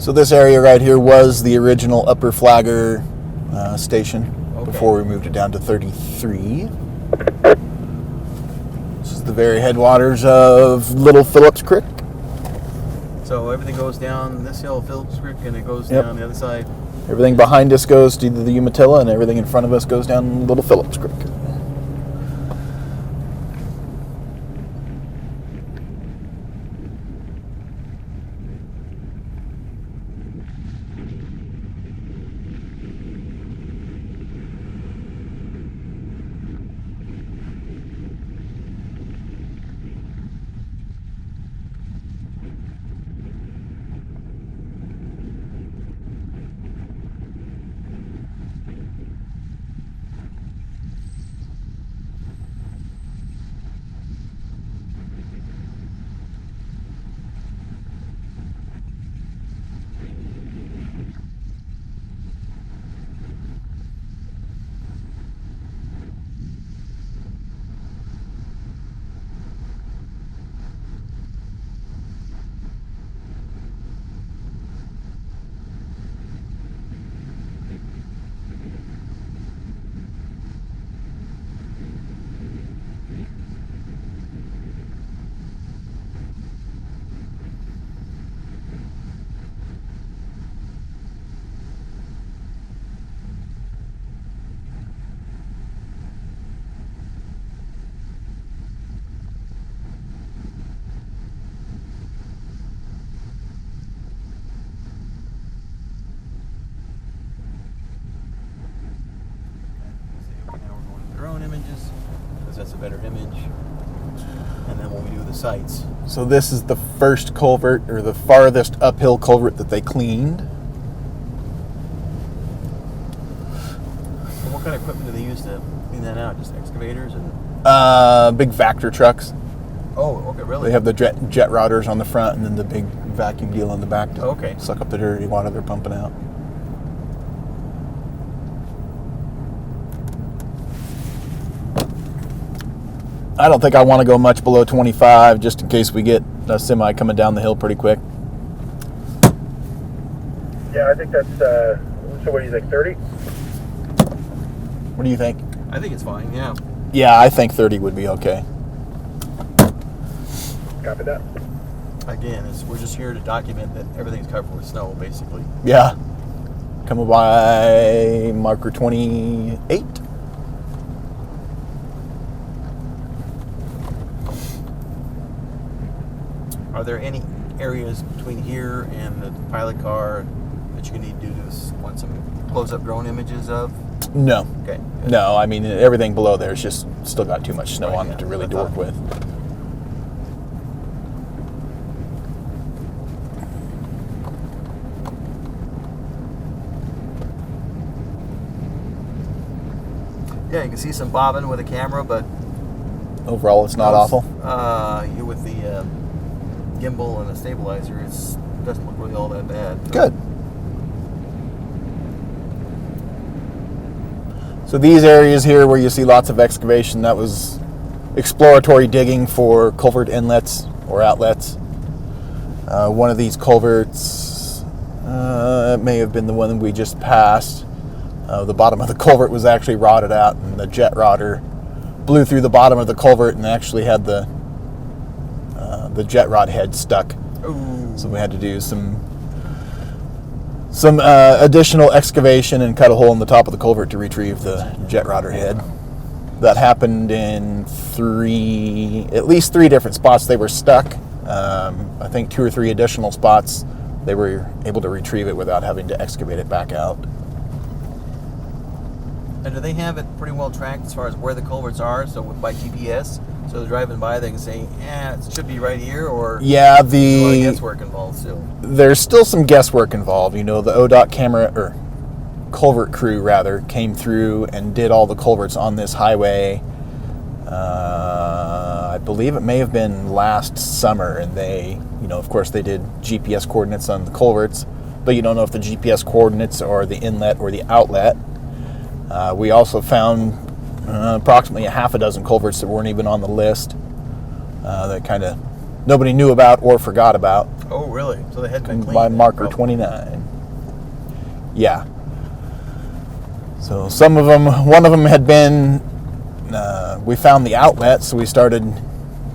So this area right here was the original Upper Flagger station before we moved it down to 33. This is the very headwaters of Little Phillips Creek. So everything goes down this hill, Phillips Creek, and it goes down the other side. Everything behind us goes to the Umatilla, and everything in front of us goes down Little Phillips Creek. Images, because that's a better image. And then when we do the sights. So this is the first culvert, or the farthest uphill culvert that they cleaned. And what kind of equipment do they use to clean that out? Just excavators and big Vector trucks. Oh, okay, really? They have the jet routers on the front, and then the big vacuum deal on the back to suck up the dirty water they're pumping out. I don't think I want to go much below 25, just in case we get a semi coming down the hill pretty quick. Yeah, I think that's, so what do you think, 30? What do you think? I think it's fine, yeah. Yeah, I think 30 would be okay. Copy that. Again, we're just here to document that everything's covered with snow, basically. Yeah. Coming by marker 28. Are there any areas between here and the pilot car that you need to want some close-up drone images of? No. Okay. Good. No, I mean, everything below there is just still got too much snow on it to really work with. Yeah, you can see some bobbing with a camera, but overall it's not awful. With the gimbal and the stabilizer, it doesn't look really all that bad. Good. So these areas here where you see lots of excavation, that was exploratory digging for culvert inlets or outlets. One of these culverts, it may have been the one that we just passed. The bottom of the culvert was actually rotted out, and the jet router blew through the bottom of the culvert and actually had the jet rod head stuck. Ooh. So we had to do some additional excavation and cut a hole in the top of the culvert to retrieve the jet router head. That happened in at least three different spots. They were stuck. I think 2 or 3 additional spots they were able to retrieve it without having to excavate it back out. And do they have it pretty well tracked as far as where the culverts are? So by GPS, so they're driving by, they can say, it should be right here, or yeah, there's a lot of guesswork involved still. There's still some guesswork involved. You know, the ODOT culvert crew rather came through and did all the culverts on this highway. I believe it may have been last summer, and they, of course, they did GPS coordinates on the culverts, but you don't know if the GPS coordinates are the inlet or the outlet. We also found approximately a half a dozen culverts that weren't even on the list that kind of nobody knew about or forgot about. Oh, really? Really? So they had been cleaned. By then, marker probably. 29. Yeah. So some of them, one of them had been, we found the outlet, so we started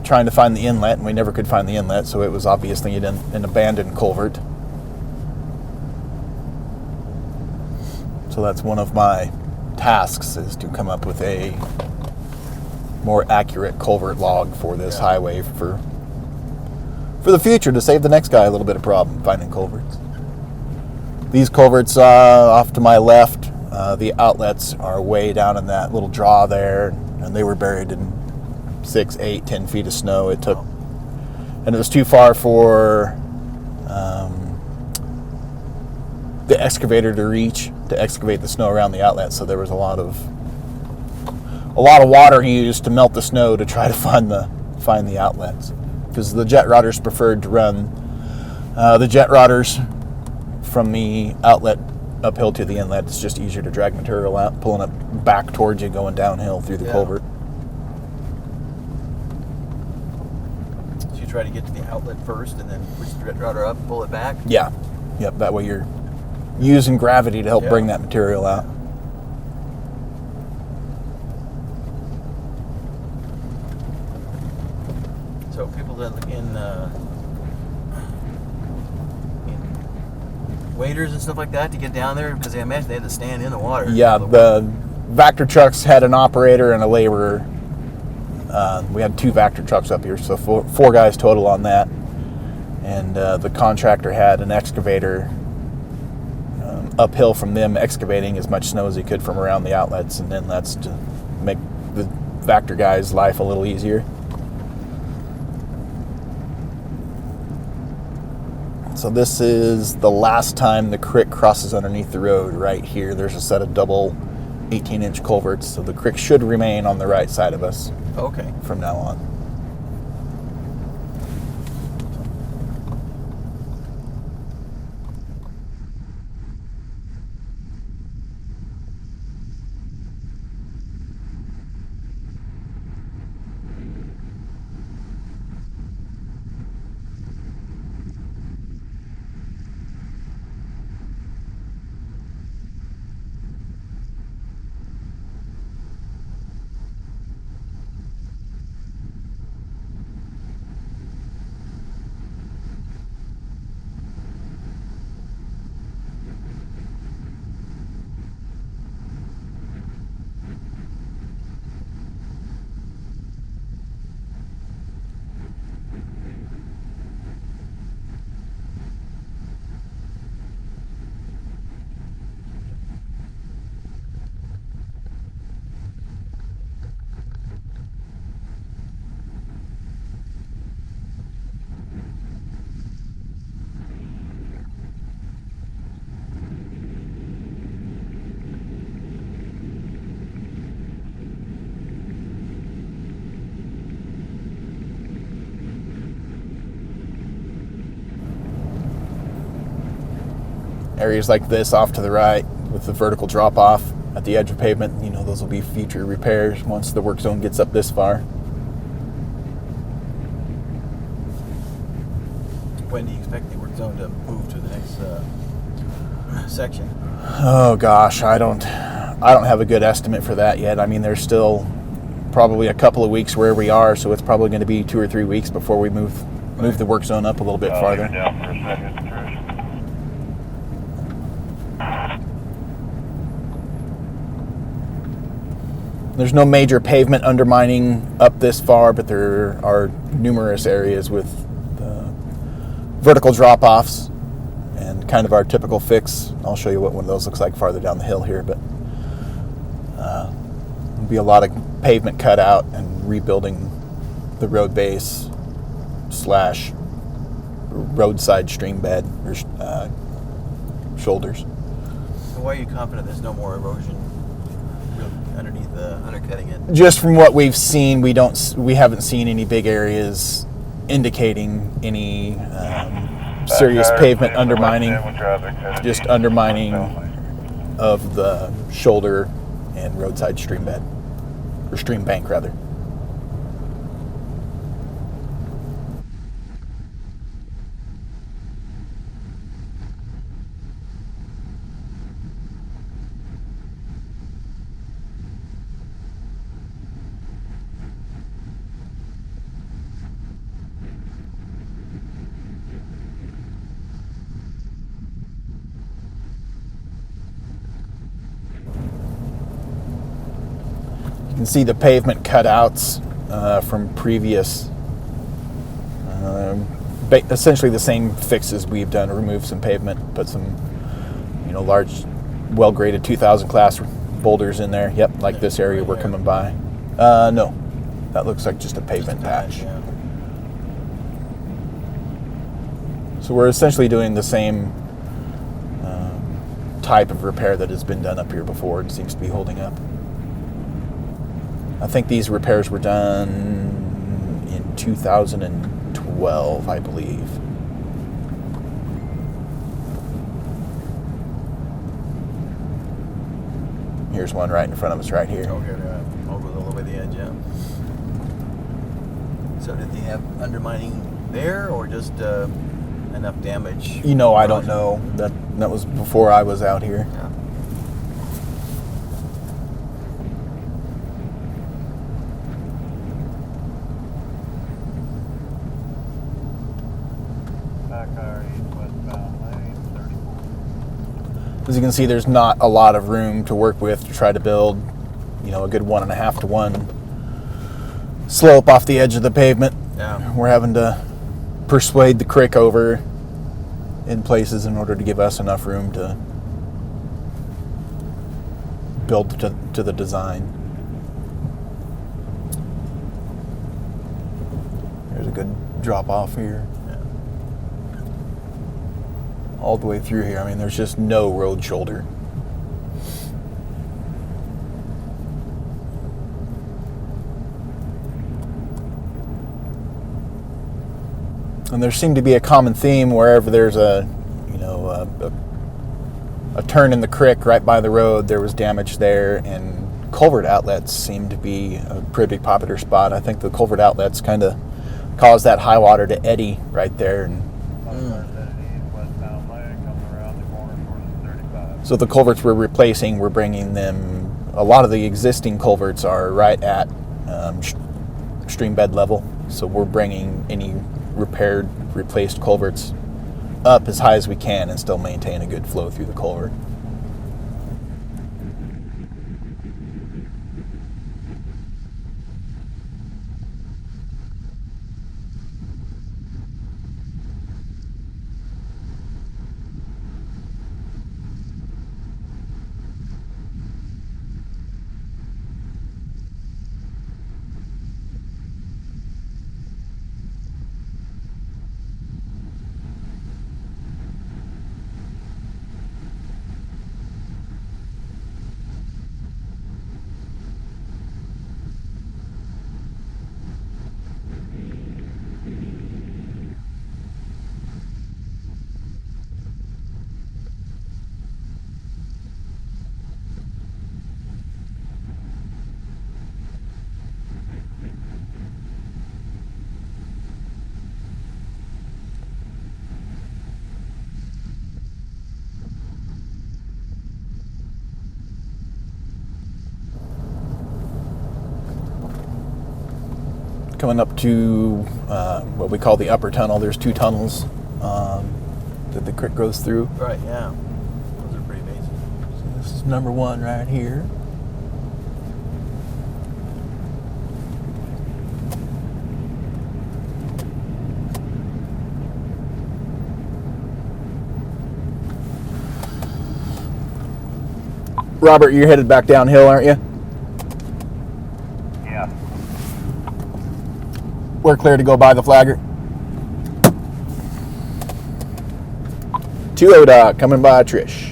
trying to find the inlet, and we never could find the inlet, so it was obviously an abandoned culvert. So that's one of my tasks, is to come up with a more accurate culvert log for this highway for the future, to save the next guy a little bit of problem finding culverts. These culverts off to my left, the outlets are way down in that little draw there, and they were buried in 6, 8, 10 feet of snow. It took, and it was too far for the excavator to reach to excavate the snow around the outlet. So there was a lot of water used to melt the snow to try to find the outlets, because the jet rodders preferred to run the jet rodders from the outlet uphill to the inlet. It's just easier to drag material out, pulling it back towards you, going downhill through the culvert. So you try to get to the outlet first, and then push the jet rodder up, pull it back. Yeah. Yep. That way you're using gravity to help bring that material out. So people that in waders and stuff like that to get down there, because I imagine they had to stand in the water. Yeah, the Vector trucks had an operator and a laborer. We had 2 Vector trucks up here, so 4 guys total on that. And the contractor had an excavator uphill from them, excavating as much snow as he could from around the outlets and inlets to make the Vector guys' life a little easier. So this is the last time the creek crosses underneath the road right here. There's a set of double 18-inch culverts, so the creek should remain on the right side of us from now on. Areas like this off to the right with the vertical drop off at the edge of pavement, those will be future repairs once the work zone gets up this far. When do you expect the work zone to move to the next section? Oh gosh, I don't have a good estimate for that yet. I mean, there's still probably a couple of weeks where we are, so it's probably going to be 2 or 3 weeks before we move the work zone up a little bit farther. Down for a second, Trish. There's no major pavement undermining up this far, but there are numerous areas with vertical drop-offs and kind of our typical fix. I'll show you what one of those looks like farther down the hill here, but there'll be a lot of pavement cut out and rebuilding the road base / roadside stream bed or shoulders. So why are you confident there's no more erosion underneath the undercutting it? Just from what we've seen, we haven't seen any big areas indicating any serious pavement undermining, just undermining of the shoulder and roadside stream bed, or stream bank rather. can see the pavement cutouts from previous, essentially the same fixes we've done. Remove some pavement, put some, large, well-graded 2000 class boulders in there. Yep, like this area right we're here. coming by. No, that looks like just a pavement patch. Yeah. So we're essentially doing the same type of repair that has been done up here before. It seems to be holding up. I think these repairs were done in 2012, I believe. Here's one right in front of us right here. Okay, over all the way to the edge, yeah. So did they have undermining there, or just enough damage? I don't know. That was before I was out here. Yeah. As you can see, there's not a lot of room to work with to try to build, a good 1.5 to 1 slope off the edge of the pavement. Yeah. We're having to persuade the creek over in places in order to give us enough room to build to the design. There's a good drop off here. All the way through here. I mean, there's just no road shoulder. And there seemed to be a common theme wherever there's a turn in the creek right by the road, there was damage there, and culvert outlets seem to be a pretty popular spot. I think the culvert outlets kind of caused that high water to eddy right there. And so the culverts we're replacing, we're bringing them, a lot of the existing culverts are right at stream bed level. So we're bringing any repaired, replaced culverts up as high as we can and still maintain a good flow through the culvert. Coming up to what we call the upper tunnel. There's 2 tunnels that the creek goes through. Right, yeah. Those are pretty amazing. So this is number 1 right here. Robert, you're headed back downhill, aren't you? Yeah. We're clear to go by the flagger. 2 ODOT coming by Trish.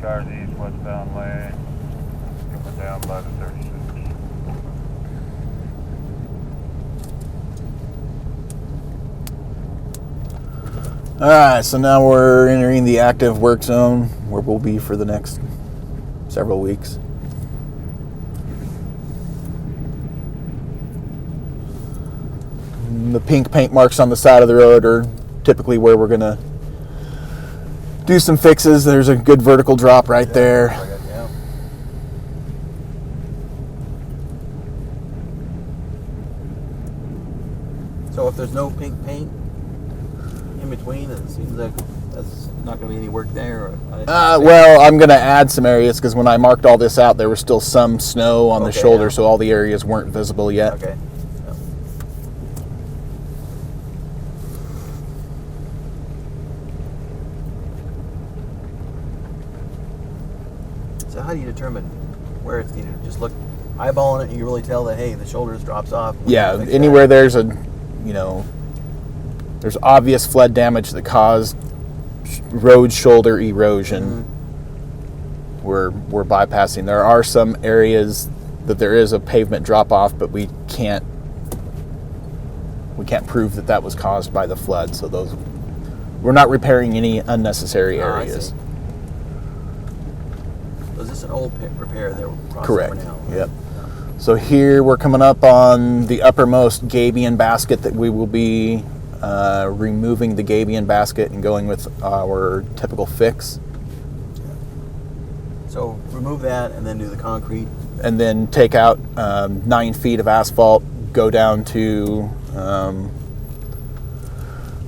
Cars east, westbound lane, coming down by the 36. Alright, so now we're entering the active work zone where we'll be for the next several weeks. The pink paint marks on the side of the road are typically where we're going to do some fixes. There's a good vertical drop right there. Yeah. So if there's no pink paint in between, it seems like that's not going to be any work there. Well, I'm going to add some areas because when I marked all this out, there was still some snow on the shoulder, yeah. so all the areas weren't visible yet. Okay. Yeah. So how do you determine where it's needed? Just look, eyeballing it, and you really tell that, hey, the shoulders drops off. Yeah, anywhere there's a, there's obvious flood damage that caused road shoulder erosion. We're bypassing. There are some areas that there is a pavement drop off, but we can't prove that that was caused by the flood. So we're not repairing any unnecessary areas. So is this an old repair that we're crossing Correct. over now? Yep. So here we're coming up on the uppermost gabion basket that we will be removing the gabion basket and going with our typical fix. So remove that and then do the concrete. And then take out 9 feet of asphalt, go down to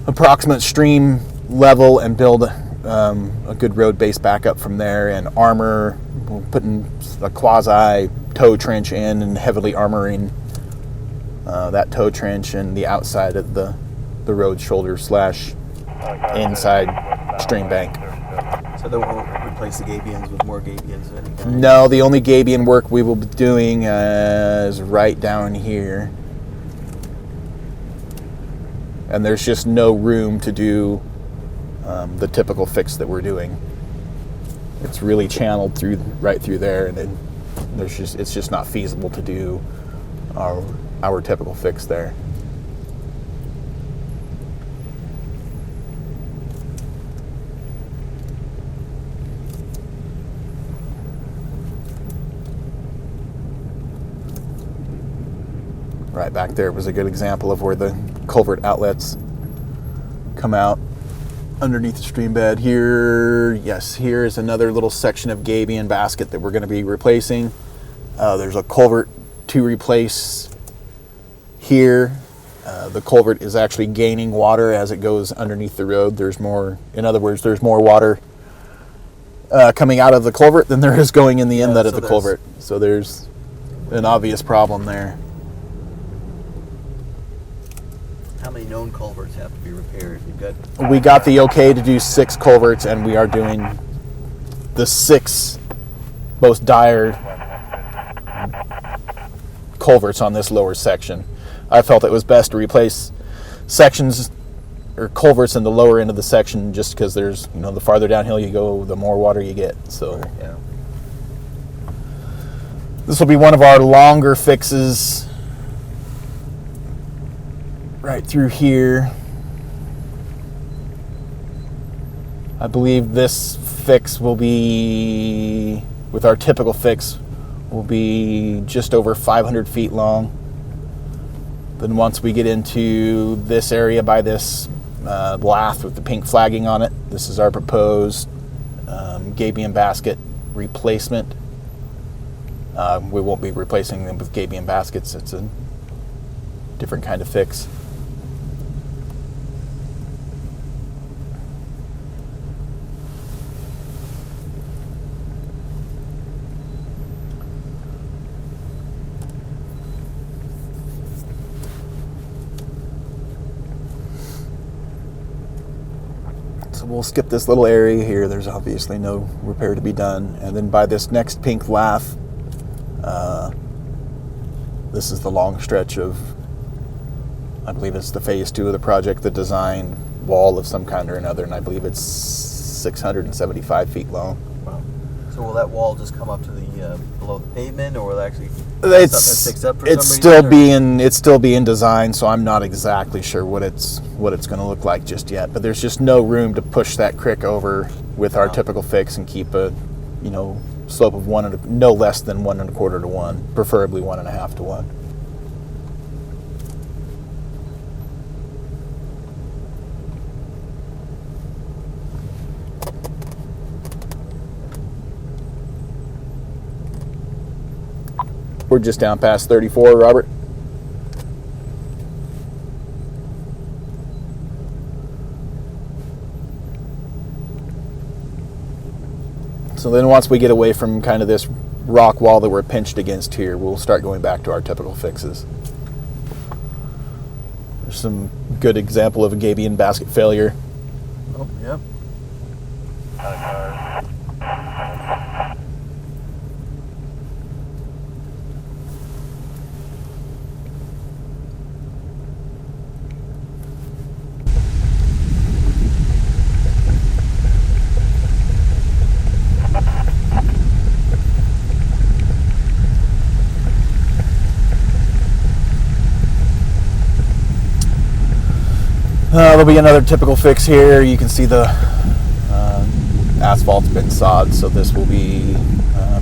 approximate stream level and build a good road base back up from there, and armor. We're putting a quasi toe trench in and heavily armoring that toe trench and the outside of the road shoulder / inside stream bank. So they won't replace the gabions with more gabions of any kind? No, the only gabion work we will be doing is right down here. And there's just no room to do the typical fix that we're doing. It's really channeled right through there, and it's just not feasible to do our typical fix there. Right back there was a good example of where the culvert outlets come out underneath the stream bed. Here is another little section of gabion basket that we're going to be replacing. There's a culvert to replace here. The culvert is actually gaining water as it goes underneath the road. There's more water coming out of the culvert than there is going in the inlet of the culvert. So there's an obvious problem there. How many known culverts have to be repaired? We got the okay to do 6 culverts, and we are doing the 6 most dire culverts on this lower section. I felt it was best to replace sections or culverts in the lower end of the section, just because there's, the farther downhill you go, the more water you get. So yeah. This will be one of our longer fixes right through here. I believe this fix will be, with our typical fix, will be just over 500 feet long. Then once we get into this area by this lath with the pink flagging on it, this is our proposed gabion basket replacement. We won't be replacing them with gabion baskets. It's a different kind of fix. So we'll skip this little area here. There's obviously no repair to be done. And then by this next pink lath, this is the long stretch of, I believe it's the phase 2 of the project, the design wall of some kind or another, and I believe it's 675 feet long. Wow. So will that wall just come up to the below the pavement, or will it actually it's still being designed, so I'm not exactly sure what it's going to look like just yet. But there's just no room to push that crick over with our typical fix and keep a slope of no less than 1 1/4 to 1, preferably 1 1/2 to 1. We're just down past 34, Robert. So then once we get away from kind of this rock wall that we're pinched against here, we'll start going back to our typical fixes. There's some good example of a gabion basket failure. Oh, yep. There'll be another typical fix here. You can see the asphalt's been sawed, so this will be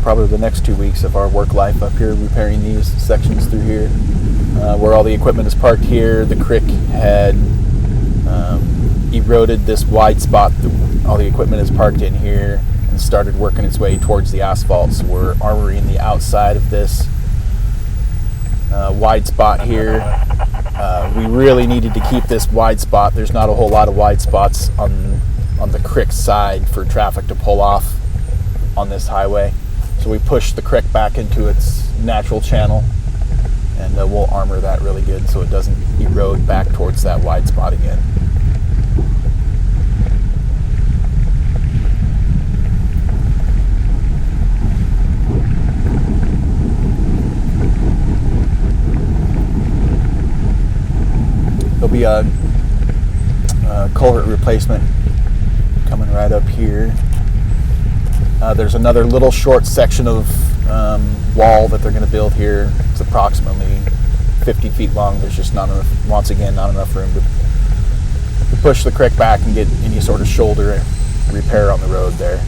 probably the next 2 weeks of our work life up here, repairing these sections through here. Where all the equipment is parked here, the creek had eroded this wide spot that all the equipment is parked in here and started working its way towards the asphalt. So we're armoring the outside of this wide spot here. We really needed to keep this wide spot. There's not a whole lot of wide spots on the creek side for traffic to pull off on this highway. So we pushed the creek back into its natural channel, and we'll armor that really good so it doesn't erode back towards that wide spot again. There'll be a culvert replacement coming right up here. There's another little short section of wall that they're going to build here. It's approximately 50 feet long. There's just not enough, once again, not enough room to push the creek back and get any sort of shoulder repair on the road there.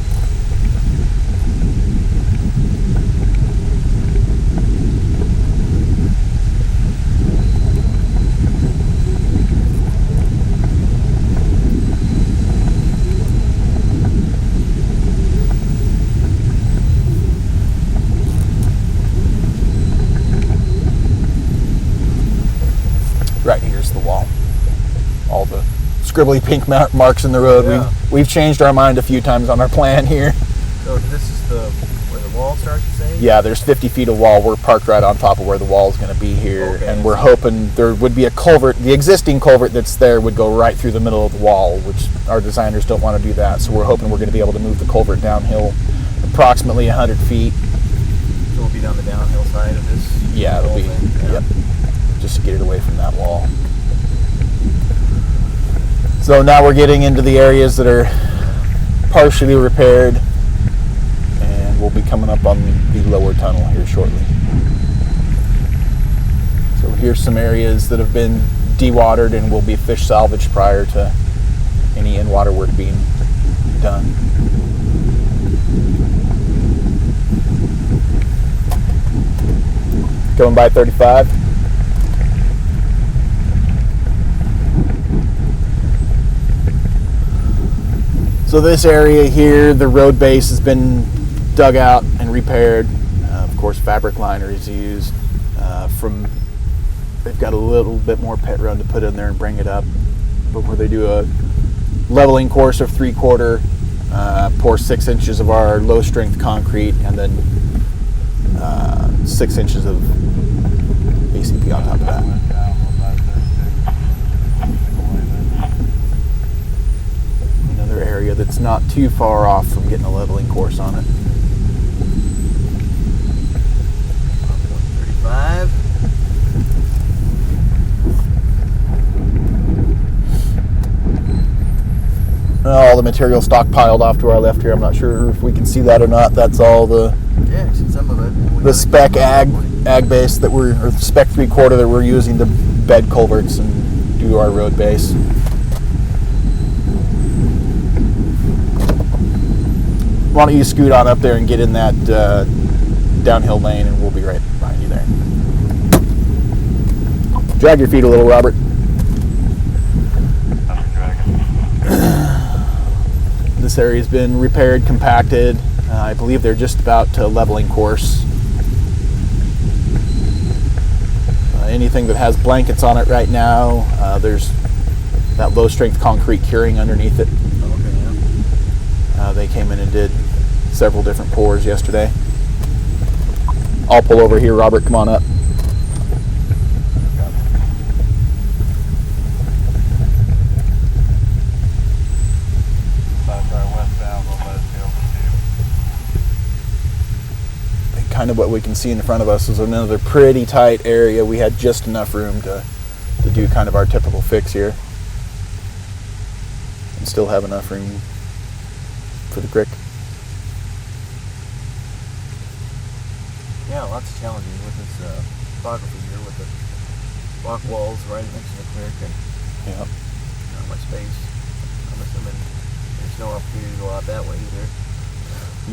Right here's the wall. All the scribbly pink marks in the road. Yeah. We've changed our mind a few times on our plan here. So this is where the wall starts, you say? Yeah, there's 50 feet of wall. We're parked right on top of where the wall is going to be here. Okay. And we're hoping there would be a culvert. The existing culvert that's there would go right through the middle of the wall, which our designers don't want to do that. So we're hoping we're going to be able to move the culvert downhill approximately 100 feet. So we'll be down the downhill side of this? Yeah, it'll be, thing? yep, just to get it away from that wall. So now we're getting into the areas that are partially repaired, and we'll be coming up on the lower tunnel here shortly. So here's some areas that have been dewatered and will be fish salvaged prior to any in-water work being done. Going by 35. So this area here, the road base has been dug out and repaired. Of course, fabric liner is used. They've got a little bit more pit run to put in there and bring it up before they do a leveling course of 3/4, pour 6 inches of our low strength concrete, and then 6 inches of ACP on top of that. Another area that's not too far off from getting a leveling course on it. 35. All the material stockpiled off to our left here. I'm not sure if we can see that or not. That's all the Yeah, I see some of it. the spec ag base that or spec 3/4 that we're using to bed culverts and do our road base. Why don't you scoot on up there and get in that downhill lane, and we'll be right behind you there. Drag your feet a little, Robert. This area's been repaired, compacted. I believe they're just about to leveling course. Anything that has blankets on it right now, there's that low strength concrete curing underneath it. Okay, yeah. They came in and did several different pours yesterday. I'll pull over here, Robert, come on up. Kind of what we can see in front of us is another pretty tight area. We had just enough room to do kind of our typical fix here and still have enough room for the creek. Yeah, lots of challenges with this topography here with the rock walls right next to the creek and Yeah. not much space. I'm assuming there's no opportunity to go out that way either.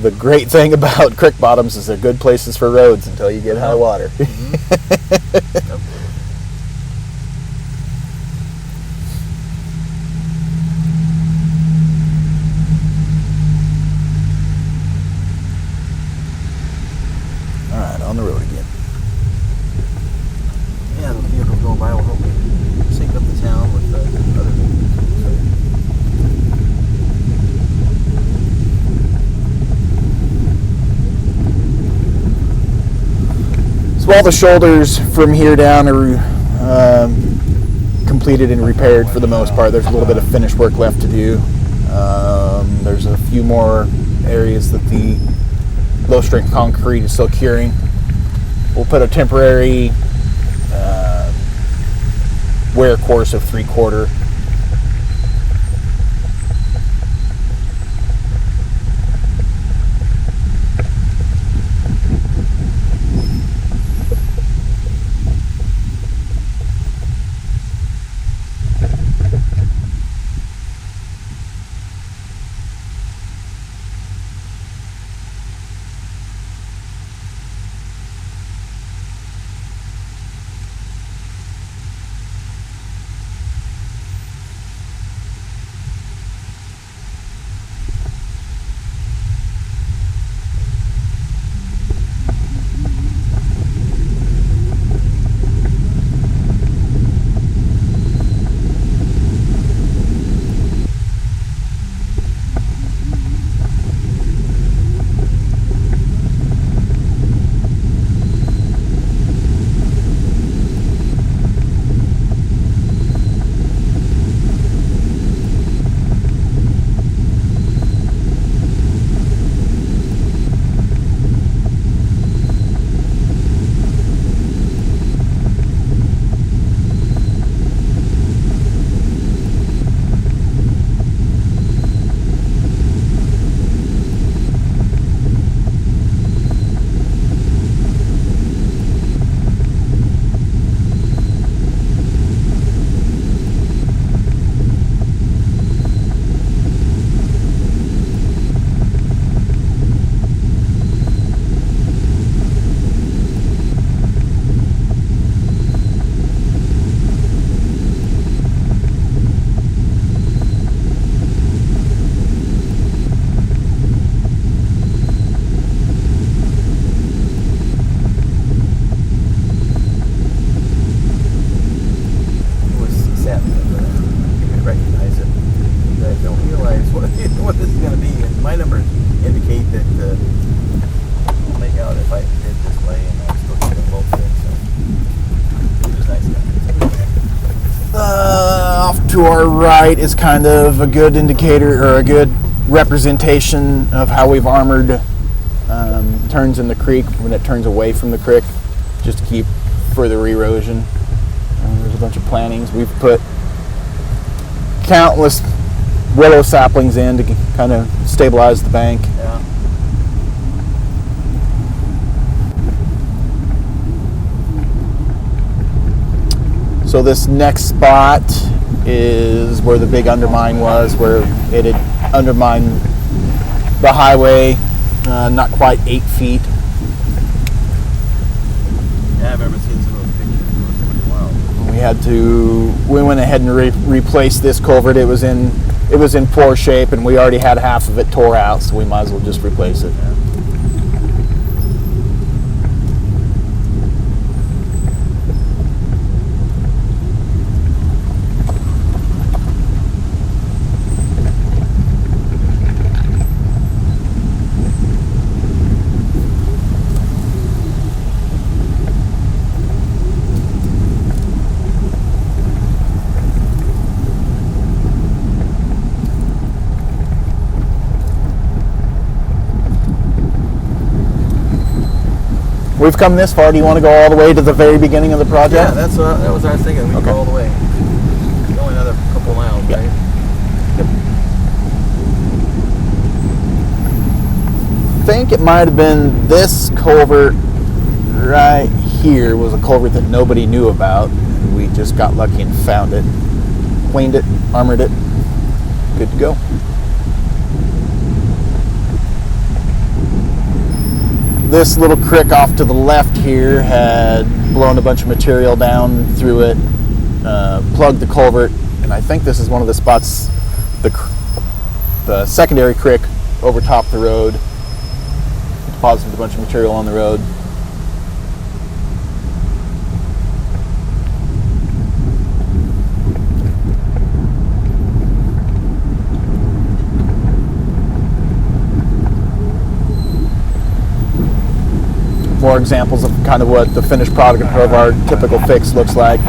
The great thing about creek bottoms is they're good places for roads until you get high water. Mm-hmm. Yep. All right, on the road again. Yeah, the vehicles going by will hopefully sync up the town with the other vehicles. So all the shoulders from here down are completed and repaired for the most part. There's a little bit of finish work left to do. There's a few more areas that the low strength concrete is still curing. We'll put a temporary wear course of 3/4. To our right is kind of a good indicator or a good representation of how we've armored turns in the creek when it turns away from the creek, just to keep further erosion. There's a bunch of plantings. We've put countless willow saplings in to kind of stabilize the bank. Yeah. So this next spot is where the big undermine was, where it had undermined the highway not quite 8 feet. Yeah, I remember seeing some of those pictures. It was pretty wild. We went ahead and replaced this culvert. It was in poor shape, and we already had half of it tore out, so we might as well just replace it. Yeah. We've come this far. Do you want to go all the way to the very beginning of the project? Yeah, that was what I was thinking. We can Okay. go all the way. Only another couple miles, Yeah. right? I think it might have been this culvert right here was a culvert that nobody knew about. We just got lucky and found it, cleaned it, armored it. Good to go. This little creek off to the left here had blown a bunch of material down through it, plugged the culvert, and I think this is one of the spots, the secondary creek over top the road, deposited a bunch of material on the road. More examples of kind of what the finished product of our typical fix looks like.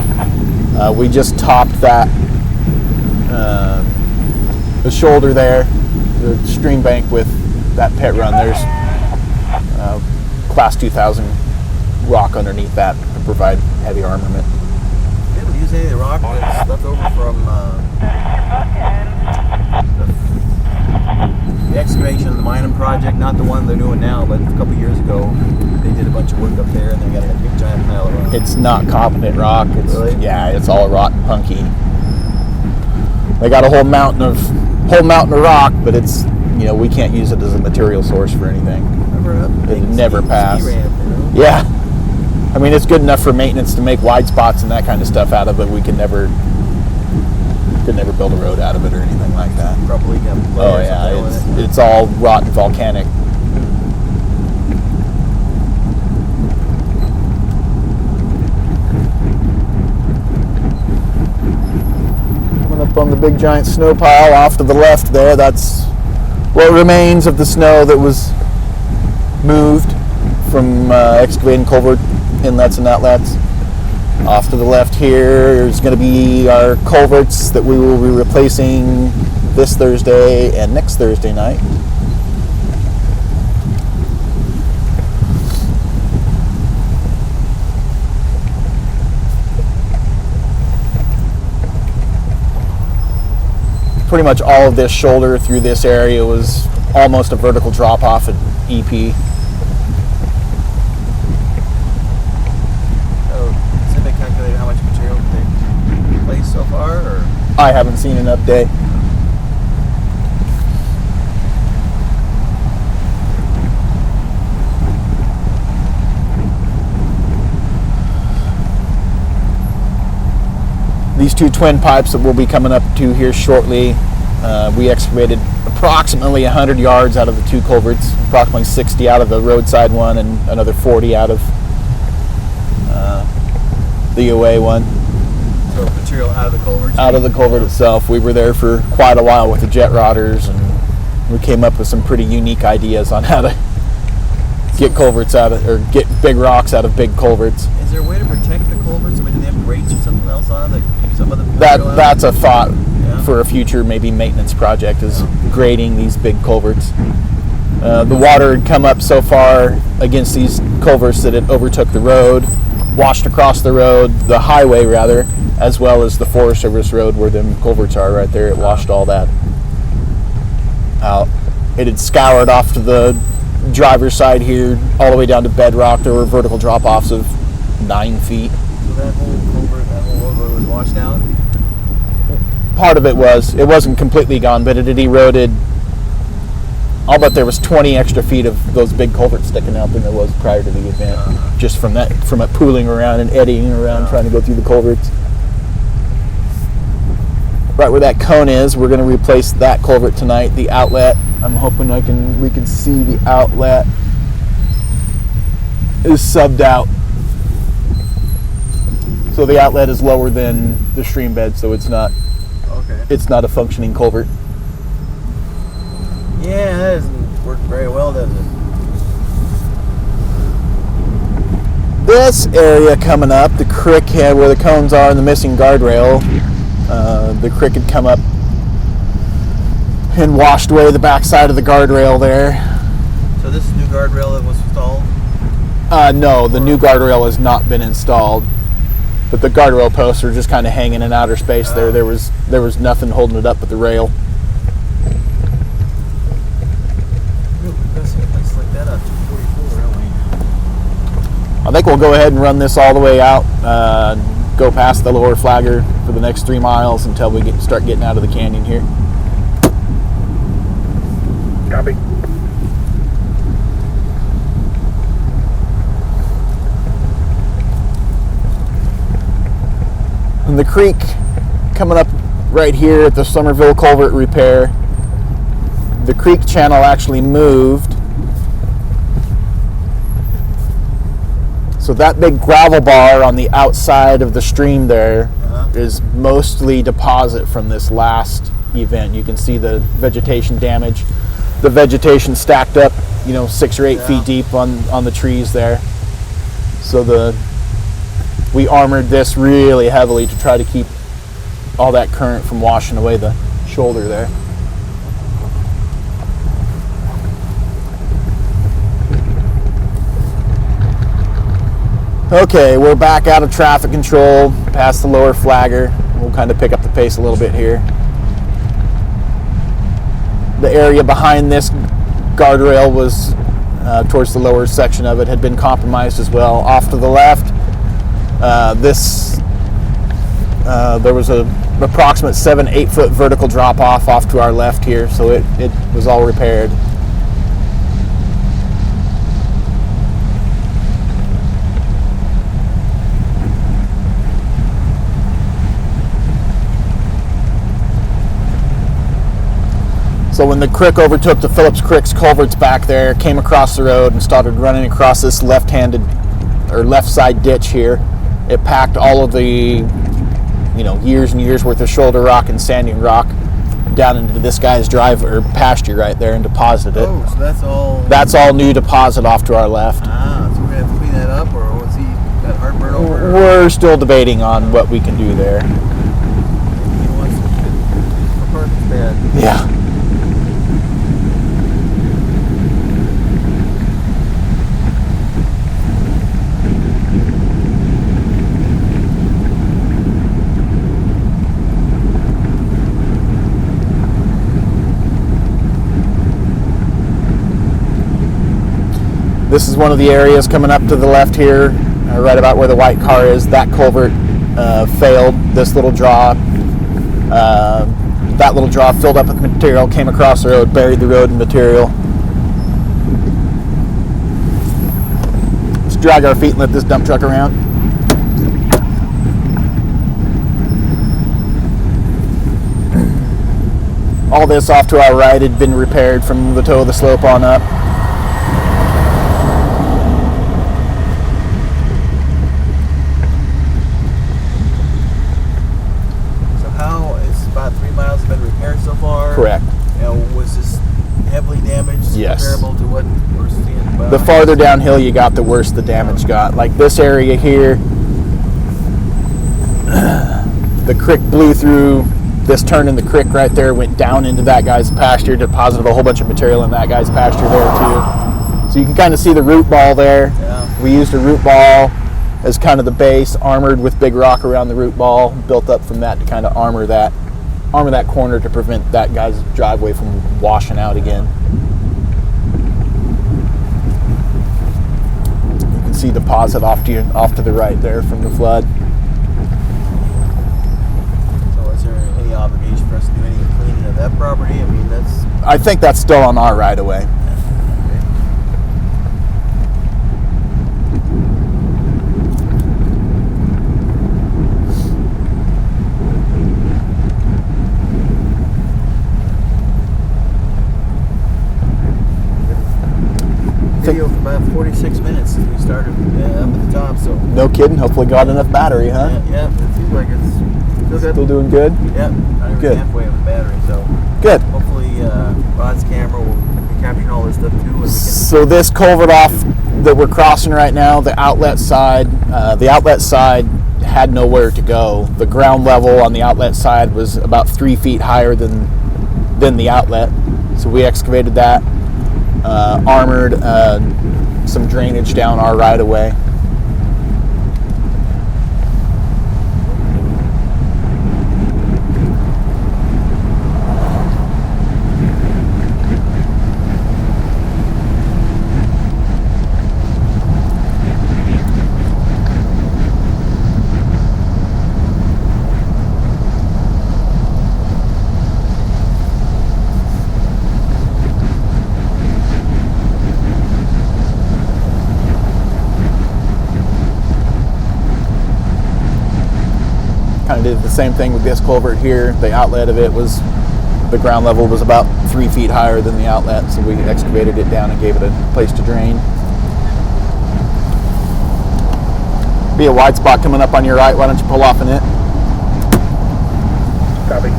We just topped that, the shoulder there, the stream bank with that pit run. There's class 2000 rock underneath that to provide heavy armament. We didn't use any of the rock that's left over from the excavation of the mining project, not the one they're doing now, but a couple years ago they did a bunch of work up there and they got a big giant pile of rock. It's not competent rock. It's Really? Yeah, it's all rotten punky. They got a whole mountain of rock, but it's, we can't use it as a material source for anything. It never passed. Yeah. I mean, it's good enough for maintenance to make wide spots and that kind of stuff out of it. We could never build a road out of it or anything like that. Probably got Oh yeah, it's all rotten volcanic. Coming up on the big giant snow pile off to the left there, that's what remains of the snow that was moved from excavating culvert inlets and outlets. Off to the left here is going to be our culverts that we will be replacing this Thursday and next Thursday night. Pretty much all of this shoulder through this area was almost a vertical drop off at EP. How much material they've replaced so far, or? I haven't seen an update. These two twin pipes that we'll be coming up to here shortly, we excavated approximately 100 yards out of the two culverts, approximately 60 out of the roadside one and another 40 out of the OA one. So material out of the culvert? Out of the culvert itself. We were there for quite a while with the jet rodders, and we came up with some pretty unique ideas on how to get culverts out of, or get big rocks out of big culverts. Is there a way to protect the culverts? I mean, do they have grates or something else on it that keep some of the material out? That's a thought Yeah. for a future maybe maintenance project, is grading these big culverts. The water had come up so far against these culverts that it overtook the road, washed across the road, the highway rather, as well as the Forest Service road where them culverts are right there. It washed all that out. It had scoured off to the driver's side here all the way down to bedrock. There were vertical drop-offs of 9 feet. So that whole culvert, that whole roadway was washed out? Part of it was. It wasn't completely gone, but it had eroded. I'll bet there was 20 extra feet of those big culverts sticking out than there was prior to the event, just from it pooling around and eddying around trying to go through the culverts. Right where that cone is, we're going to replace that culvert tonight. The outlet, I'm hoping we can see the outlet is subbed out. So the outlet is lower than the stream bed, so it's not a functioning culvert. Yeah, that doesn't work very well, does it? This area coming up, the creek head where the cones are and the missing guardrail, the creek had come up and washed away the backside of the guardrail there. So this is new guardrail that was installed? No, the new guardrail has not been installed, but the guardrail posts are just kind of hanging in outer space there. There was nothing holding it up but the rail. I think we'll go ahead and run this all the way out, go past the lower flagger for the next 3 miles until we start getting out of the canyon here. Copy. And the creek coming up right here at the Somerville Culvert repair, the creek channel actually moved. So that big gravel bar on the outside of the stream there is mostly deposit from this last event. You can see the vegetation damage. The vegetation stacked up, 6 or 8 feet deep on the trees there. So we armored this really heavily to try to keep all that current from washing away the shoulder there. Okay, we're back out of traffic control, past the lower flagger. We'll kind of pick up the pace a little bit here. The area behind this guardrail was towards the lower section of it had been compromised as well. Off to the left, there was a approximate 7-8 foot vertical drop off to our left here, so it was all repaired. So when the creek overtook the Phillips Creek's culverts back there, came across the road and started running across this left side ditch here, it packed all of the, years and years worth of shoulder rock and sanding rock down into this guy's pasture right there and deposited it. Oh, so that's all. That's all new deposit off to our left. Ah, so we're gonna have to clean that up, or was he got heartburn over? We're still debating on what we can do there. He wants to get apartment bed. Yeah. This is one of the areas coming up to the left here, right about where the white car is. That culvert failed. This little draw, that little draw filled up with material, came across the road, buried the road in material. Let's drag our feet and let this dump truck around. All this off to our right had been repaired from the toe of the slope on up. Correct. Now, was this heavily damaged? Yes. Comparable to what we're seeing? The farther downhill you got, the worse the damage got. Like this area here, the creek blew through this turn in the creek right there, went down into that guy's pasture, deposited a whole bunch of material in that guy's pasture there too. So you can kind of see the root ball there. Yeah. We used a root ball as kind of the base, armored with big rock around the root ball, built up from that to kind of armor that corner to prevent that guy's driveway from washing out again. You can see deposit off to the right there from the flood. So is there any obligation for us to do any cleaning of that property? I mean, I think that's still on our right of way. Video for about 46 minutes since we started up at the top, so. No kidding. Hopefully got enough battery, huh? Yeah, it seems like it's still good. Still doing good? Yeah, not even Good. halfway of the battery, so. Good. Hopefully Rod's camera will be capturing all this stuff too. And we can, So this culvert off that we're crossing right now, the outlet side had nowhere to go. The ground level on the outlet side was about 3 feet higher than the outlet. So we excavated that, armored some drainage down our right of way. Kind of did the same thing with this culvert here. The outlet of it was, the ground level was about 3 feet higher than the outlet, so we excavated it down and gave it a place to drain. Be a wide spot coming up on your right. Why don't you pull off in it? Copy.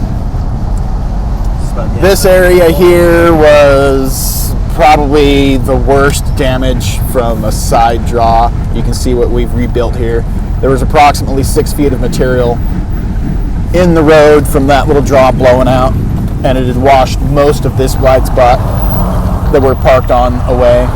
This area here was probably the worst damage from a side draw. You can see what we've rebuilt here. There was approximately 6 feet of material in the road from that little draw blowing out, and it had washed most of this wide spot that we're parked on away.